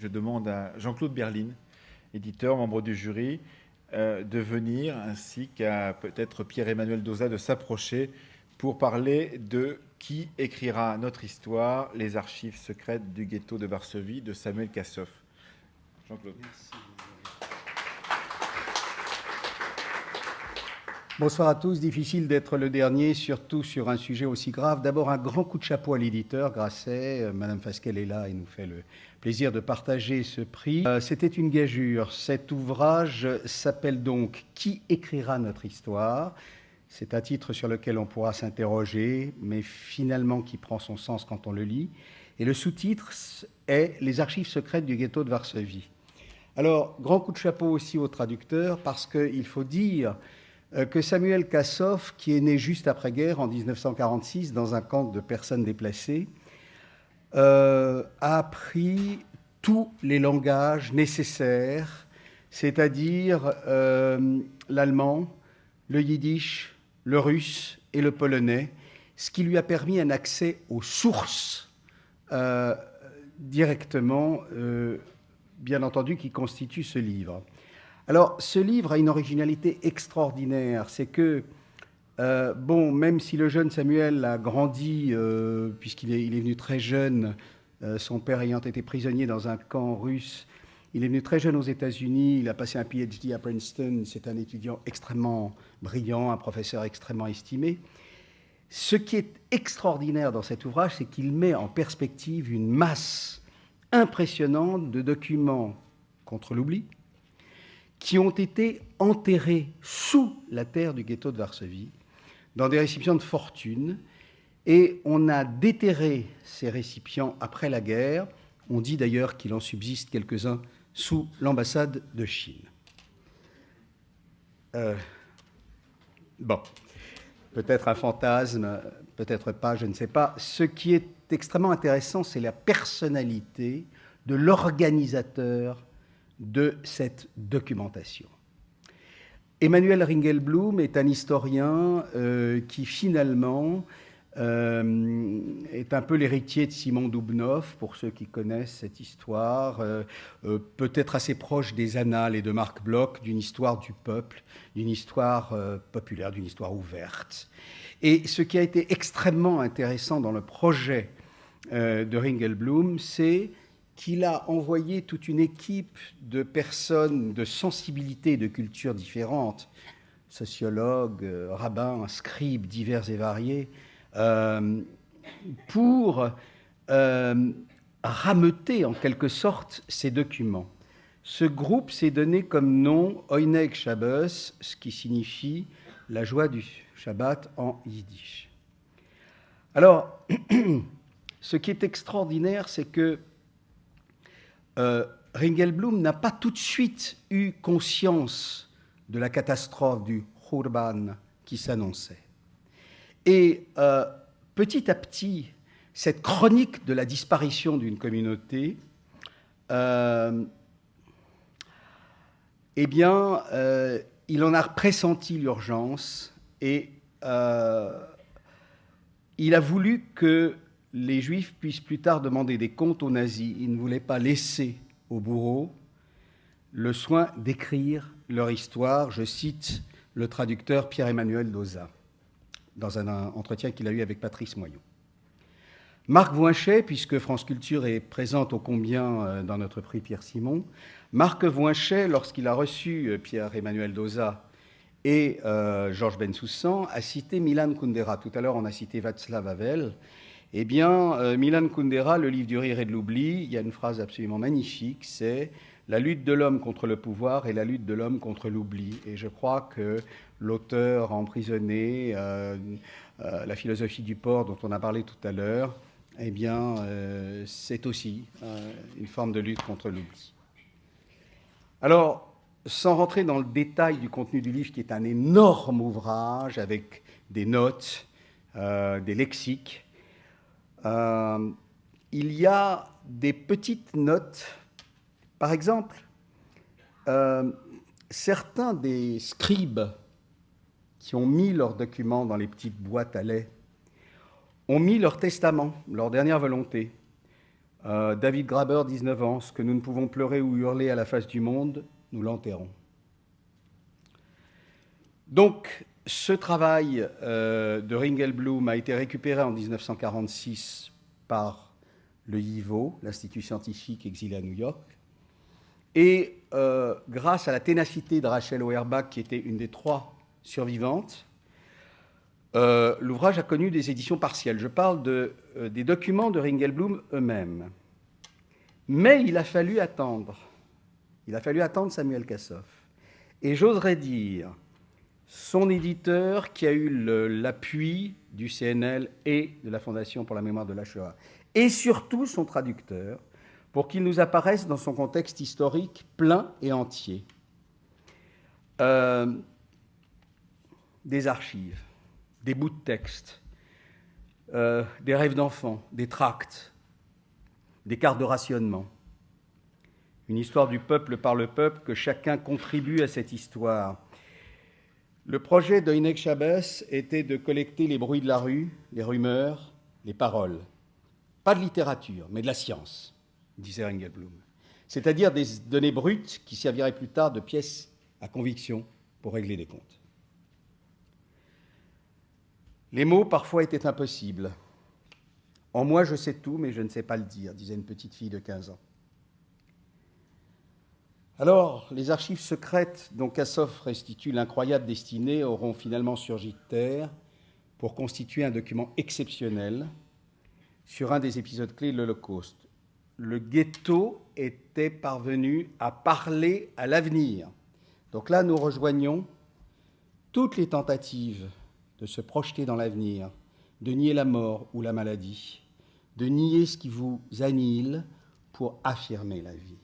je demande à Jean-Claude Berline, éditeur, membre du jury, de venir, ainsi qu'à peut-être Pierre-Emmanuel Dauzat de s'approcher pour parler de Qui écrira notre histoire, les archives secrètes du ghetto de Varsovie de Samuel Kassoff. Jean-Claude. Merci. Bonsoir à tous. Difficile d'être le dernier, surtout sur un sujet aussi grave. D'abord, un grand coup de chapeau à l'éditeur, Grasset. Madame Fasquelle est là et nous fait le plaisir de partager ce prix. C'était une gageure. Cet ouvrage s'appelle donc « Qui écrira notre histoire ?» C'est un titre sur lequel on pourra s'interroger, mais finalement qui prend son sens quand on le lit. Et le sous-titre est « Les archives secrètes du ghetto de Varsovie ». Alors, grand coup de chapeau aussi au traducteur, parce qu'il faut dire que Samuel Kassoff, qui est né juste après-guerre, en 1946, dans un camp de personnes déplacées, a appris tous les langages nécessaires, c'est-à-dire l'allemand, le yiddish, le russe et le polonais, ce qui lui a permis un accès aux sources directement, bien entendu, qui constituent ce livre. Alors, ce livre a une originalité extraordinaire. C'est que, même si le jeune Samuel a grandi, puisqu'il est venu très jeune, son père ayant été prisonnier dans un camp russe, il est venu très jeune aux États-Unis, il a passé un PhD à Princeton, c'est un étudiant extrêmement brillant, un professeur extrêmement estimé. Ce qui est extraordinaire dans cet ouvrage, c'est qu'il met en perspective une masse impressionnante de documents contre l'oubli, qui ont été enterrés sous la terre du ghetto de Varsovie, dans des récipients de fortune, et on a déterré ces récipients après la guerre. On dit d'ailleurs qu'il en subsiste quelques-uns sous l'ambassade de Chine. Peut-être un fantasme, peut-être pas, je ne sais pas. Ce qui est extrêmement intéressant, c'est la personnalité de l'organisateur de cette documentation. Emmanuel Ringelblum est un historien qui finalement est un peu l'héritier de Simon Dubnow, pour ceux qui connaissent cette histoire, peut-être assez proche des Annales et de Marc Bloch, d'une histoire du peuple, d'une histoire populaire, d'une histoire ouverte. Et ce qui a été extrêmement intéressant dans le projet de Ringelblum, c'est qu'il a envoyé toute une équipe de personnes de sensibilités et de cultures différentes, sociologues, rabbins, scribes divers et variés, pour rameuter en quelque sorte ces documents. Ce groupe s'est donné comme nom Oineg Shabbos, ce qui signifie la joie du Shabbat en yiddish. Alors, ce qui est extraordinaire, c'est que Ringelblum n'a pas tout de suite eu conscience de la catastrophe du Khurban qui s'annonçait. Et petit à petit, cette chronique de la disparition d'une communauté, il en a pressenti l'urgence et il a voulu que les Juifs puissent plus tard demander des comptes aux nazis. Il ne voulait pas laisser aux bourreaux le soin d'écrire leur histoire. Je cite le traducteur Pierre-Emmanuel Dauzat dans un entretien qu'il a eu avec Patrice Moyon. Marc Voinchet, puisque France Culture est présente ô combien dans notre prix Pierre Simon, Marc Voinchet, lorsqu'il a reçu Pierre-Emmanuel Dauzat et Georges Bensoussan, a cité Milan Kundera. Tout à l'heure, on a cité Václav Havel. Eh bien, Milan Kundera, Le livre du rire et de l'oubli, il y a une phrase absolument magnifique, c'est « La lutte de l'homme contre le pouvoir et la lutte de l'homme contre l'oubli ». Et je crois que l'auteur emprisonné, la philosophie du port dont on a parlé tout à l'heure, eh bien, c'est aussi une forme de lutte contre l'oubli. Alors, sans rentrer dans le détail du contenu du livre, qui est un énorme ouvrage avec des notes, des lexiques, il y a des petites notes. Par exemple, certains des scribes qui ont mis leurs documents dans les petites boîtes à lait ont mis leur testament, leur dernière volonté. David Graeber, 19 ans, ce que nous ne pouvons pleurer ou hurler à la face du monde, nous l'enterrons. Donc, ce travail de Ringelblum a été récupéré en 1946 par le YIVO, l'Institut scientifique exilé à New York, et grâce à la ténacité de Rachel Auerbach, qui était une des 3 survivantes, l'ouvrage a connu des éditions partielles. Je parle des documents de Ringelblum eux-mêmes. Mais il a fallu attendre. Il a fallu attendre Samuel Kassoff. Et j'oserais dire, son éditeur qui a eu l'appui du CNL et de la Fondation pour la mémoire de la Shoah, et surtout son traducteur, pour qu'il nous apparaisse dans son contexte historique plein et entier. Des archives, des bouts de texte, des rêves d'enfants, des tracts, des cartes de rationnement. Une histoire du peuple par le peuple, que chacun contribue à cette histoire. Le projet de Hinek Chabès était de collecter les bruits de la rue, les rumeurs, les paroles. Pas de littérature, mais de la science, disait Ringelblum. C'est-à-dire des données brutes qui serviraient plus tard de pièces à conviction pour régler des comptes. Les mots, parfois, étaient impossibles. En moi, je sais tout, mais je ne sais pas le dire, disait une petite fille de 15 ans. Alors, les archives secrètes dont Kassoff restitue l'incroyable destinée auront finalement surgi de terre pour constituer un document exceptionnel sur un des épisodes clés de l'Holocauste. Le ghetto était parvenu à parler à l'avenir. Donc là, nous rejoignons toutes les tentatives de se projeter dans l'avenir, de nier la mort ou la maladie, de nier ce qui vous annihile pour affirmer la vie.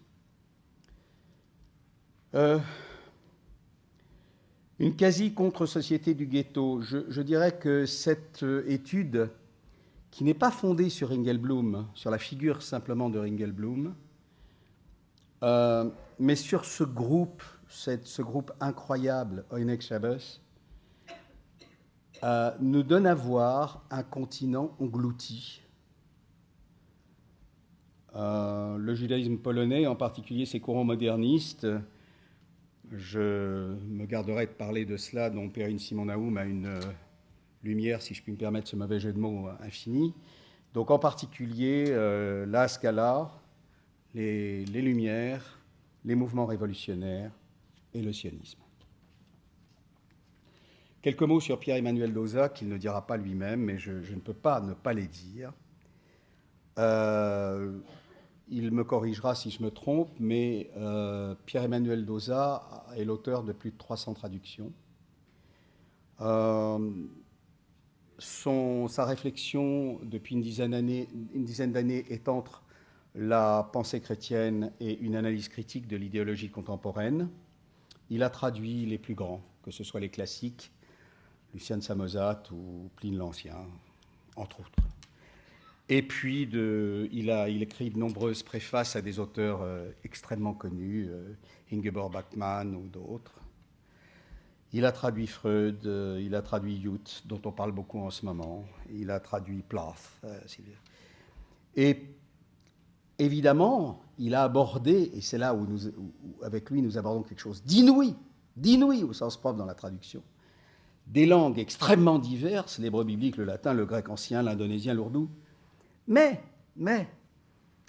Une quasi-contre-société du ghetto. Je dirais que cette étude, qui n'est pas fondée sur Ringelblum, sur la figure simplement de Ringelblum, mais sur ce groupe incroyable, Hinek Chabès, nous donne à voir un continent englouti. Le judaïsme polonais, en particulier ses courants modernistes, je me garderai de parler de cela, dont Perrine Simon-Naoum a une lumière, si je puis me permettre ce mauvais jeu de mots, infini. Donc en particulier, la Scala, les Lumières, les mouvements révolutionnaires et le sionisme. Quelques mots sur Pierre-Emmanuel Dauzat, qu'il ne dira pas lui-même, mais je ne peux pas ne pas les dire. Il me corrigera si je me trompe, mais Pierre-Emmanuel Dauzat est l'auteur de plus de 300 traductions. Sa réflexion depuis une dizaine d'années est entre la pensée chrétienne et une analyse critique de l'idéologie contemporaine. Il a traduit les plus grands, que ce soit les classiques, Lucien de Samosate ou Pline l'Ancien, entre autres. Et puis, il écrit de nombreuses préfaces à des auteurs extrêmement connus, Ingeborg Bachmann ou d'autres. Il a traduit Freud, il a traduit Jung, dont on parle beaucoup en ce moment. Il a traduit Plath. Et évidemment, il a abordé, et c'est là où avec lui nous abordons quelque chose d'inouï au sens propre dans la traduction, des langues extrêmement diverses, l'hébreu biblique, le latin, le grec ancien, l'indonésien, l'ourdou. Mais,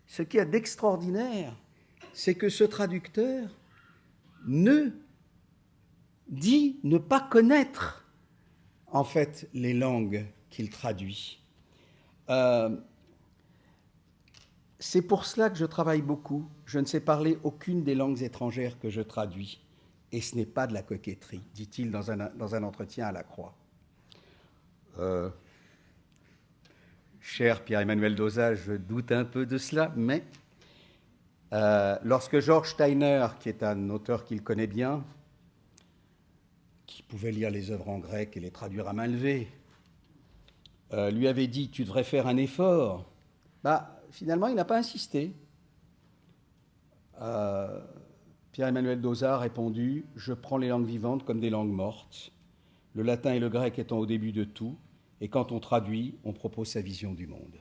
ce qu'il y a d'extraordinaire, c'est que ce traducteur dit ne pas connaître, en fait, les langues qu'il traduit. C'est pour cela que je travaille beaucoup. Je ne sais parler aucune des langues étrangères que je traduis. Et ce n'est pas de la coquetterie, dit-il dans un entretien à la Croix. Cher Pierre-Emmanuel Dauzat, je doute un peu de cela, mais lorsque George Steiner, qui est un auteur qu'il connaît bien, qui pouvait lire les œuvres en grec et les traduire à main levée, lui avait dit « tu devrais faire un effort », finalement, il n'a pas insisté. Pierre-Emmanuel Dauzat a répondu « je prends les langues vivantes comme des langues mortes, le latin et le grec étant au début de tout, et quand on traduit, on propose sa vision du monde. »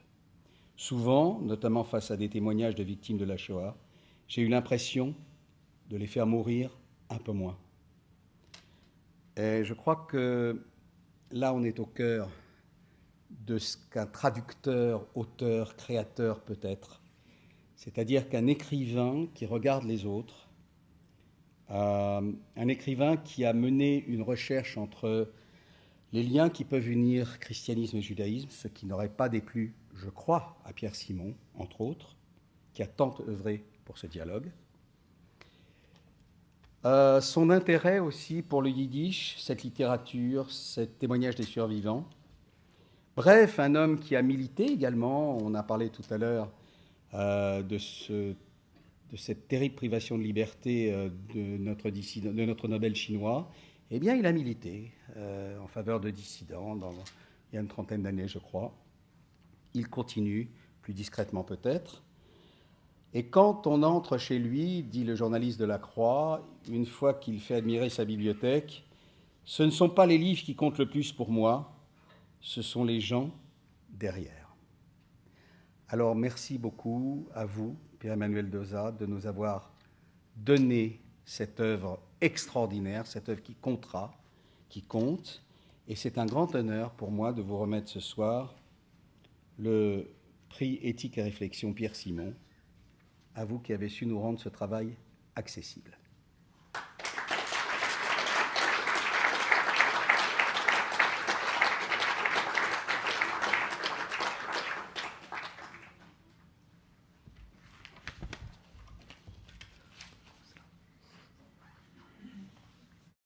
Souvent, notamment face à des témoignages de victimes de la Shoah, j'ai eu l'impression de les faire mourir un peu moins. Et je crois que là, on est au cœur de ce qu'un traducteur, auteur, créateur peut être. C'est-à-dire qu'un écrivain qui regarde les autres, un écrivain qui a mené une recherche entre les liens qui peuvent unir christianisme et judaïsme, ce qui n'aurait pas déplu, je crois, à Pierre Simon, entre autres, qui a tant œuvré pour ce dialogue. Son intérêt aussi pour le yiddish, cette littérature, ce témoignage des survivants. Bref, un homme qui a milité également, on a parlé tout à l'heure de cette terrible privation de liberté de notre Nobel chinois. Eh bien, il a milité en faveur de dissidents il y a une trentaine d'années, je crois. Il continue, plus discrètement peut-être. Et quand on entre chez lui, dit le journaliste de la Croix, une fois qu'il fait admirer sa bibliothèque, ce ne sont pas les livres qui comptent le plus pour moi, ce sont les gens derrière. Alors merci beaucoup à vous, Pierre-Emmanuel Dauzat, de nous avoir donné cette œuvre extraordinaire, cette œuvre qui comptera, qui compte. Et c'est un grand honneur pour moi de vous remettre ce soir le prix Éthique et Réflexion Pierre Simon, à vous qui avez su nous rendre ce travail accessible.